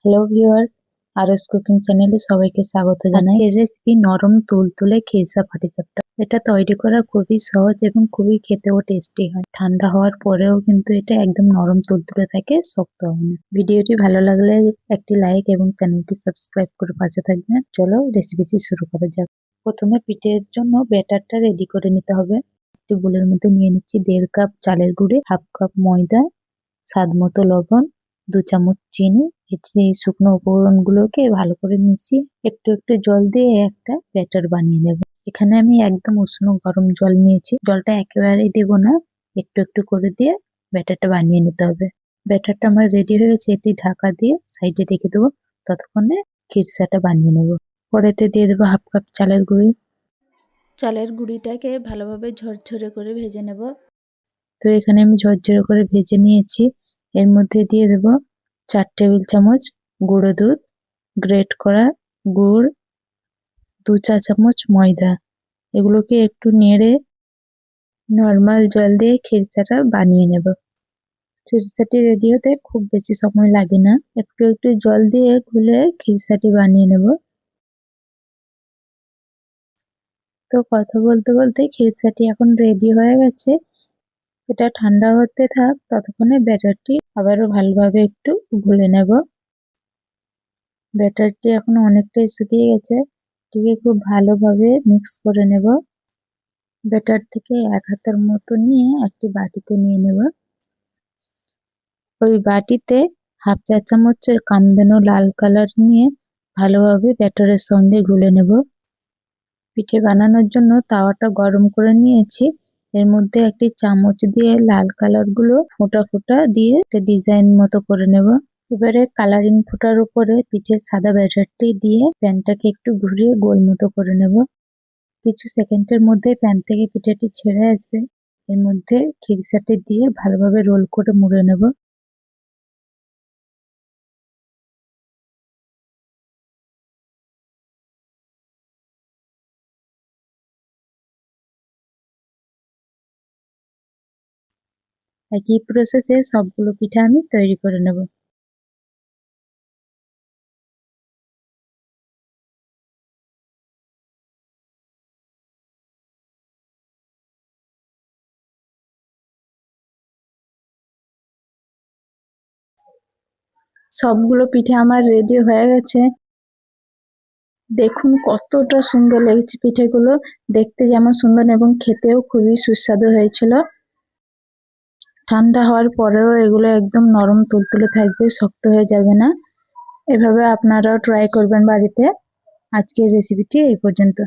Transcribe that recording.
Hello viewers, RS cooking চ্যানেলে সবাইকে স্বাগত জানাই। আজকের রেসিপি নরম তুলতুলে খেসা পাটিসাপটা। এটা তৈরি করা খুবই সহজ এবং খুবই খেতেও টেস্টি হয়। ঠান্ডা হওয়ার পরেও কিন্তু এটা একদম নরম তুলতুলে থাকে, শক্ত হয় না। ভিডিওটি ভালো লাগলে একটি লাইক এবং চ্যানেলটি সাবস্ক্রাইব করে পাশে থাকবেন। চলো রেসিপিটি শুরু করা যাক। প্রথমে পিঠের জন্য ব্যাটারটা রেডি করে নিতে হবে। একটি বোলের মধ্যে নিয়ে নিচ্ছি 1.5 কাপ চালের গুঁড়ি, 1/2 কাপ ময়দা, স্বাদ মতো লবণ, 2 চামচ চিনি। এই শুকনো উপকরণগুলোকে ভালো করে মিশিয়ে একটু একটু জল দিয়ে একটা ব্যাটার বানিয়ে নেব। এখানে আমি একদম উষ্ণ গরম জল নিয়েছি। জলটা একেবারেই দেব না, একটু একটু করে দিয়ে ব্যাটারটা বানিয়ে নিতে হবে। ব্যাটারটা আমার রেডি হয়ে গেছে, এটি ঢাকা দিয়ে সাইডে রেখে দেবো। ততক্ষণে খিরসাটা বানিয়ে নেব। কড়াইতে দিয়ে দেবো 1/2 কাপ চালের গুঁড়ি। চালের গুঁড়িটাকে ভালোভাবে ঝরঝরে করে ভেজে নেব। তো এখানে আমি ঝরঝরে করে ভেজে নিয়েছি। এর মধ্যে দিয়ে দেব 4 টেবিল চামচ গুঁড়ো দুধ, গ্রেট করা গুড়, 2 চা চামচ ময়দা। এগুলোকে একটু নেড়ে নর্মাল জল দিয়ে খিরসাটা বানিয়ে নেব। খিরসাটি রেডি হতে খুব বেশি সময় লাগে না। একটু একটু জল দিয়ে গুলে খিরসাটি বানিয়ে নেব। তো কথা বলতে বলতে খিরসাটি এখন রেডি হয়ে গেছে। এটা ঠান্ডা হতে থাক, ততক্ষণে ব্যাটারটি আবারও ভালোভাবে একটু গুলে নেব। ব্যাটারটি এখন অনেকটাই শুকিয়ে গেছে, এটিকে খুব ভালোভাবে মিক্স করে নেব। ব্যাটার থেকে 1 হাতের মতো নিয়ে একটি বাটিতে নিয়ে নেব। ওই বাটিতে 1/2 চা চামচের কামদানো লাল কালার নিয়ে ভালোভাবে ব্যাটারের সঙ্গে গুলে নেব। পিঠে বানানোর জন্য তাওয়াটা গরম করে নিয়েছি। এর মধ্যে একটি চামচ দিয়ে লাল কালার গুলো ফোঁটা ফোঁটা দিয়ে একটা ডিজাইন মতো করে নেব। এবারে কালারিং ফোঁটার উপরে পিঠের সাদা ব্যাটারটি দিয়ে প্যানটাকে একটু ঘুরিয়ে গোল মতো করে নেব। কিছু সেকেন্ডের মধ্যে প্যান থেকে পিঠেটি ছেড়ে আসবে। এর মধ্যে খিরসাটি দিয়ে ভালোভাবে রোল করে মুড়ে নেব। একই প্রসেসে সবগুলো পিঠা আমি তৈরি করে নেব। সবগুলো পিঠে আমার রেডি হয়ে গেছে। দেখুন কতটা সুন্দর লেগেছে পিঠেগুলো। দেখতে যেমন সুন্দর এবং খেতেও খুবই সুস্বাদু হয়েছিল। ঠান্ডা হওয়ার পরেও এগুলো একদম নরম তুলতুলে থাকবে, শক্ত হয়ে যাবে না। এভাবে আপনারাও ট্রাই করবেন বাড়িতে। আজকের রেসিপিটি এই পর্যন্ত।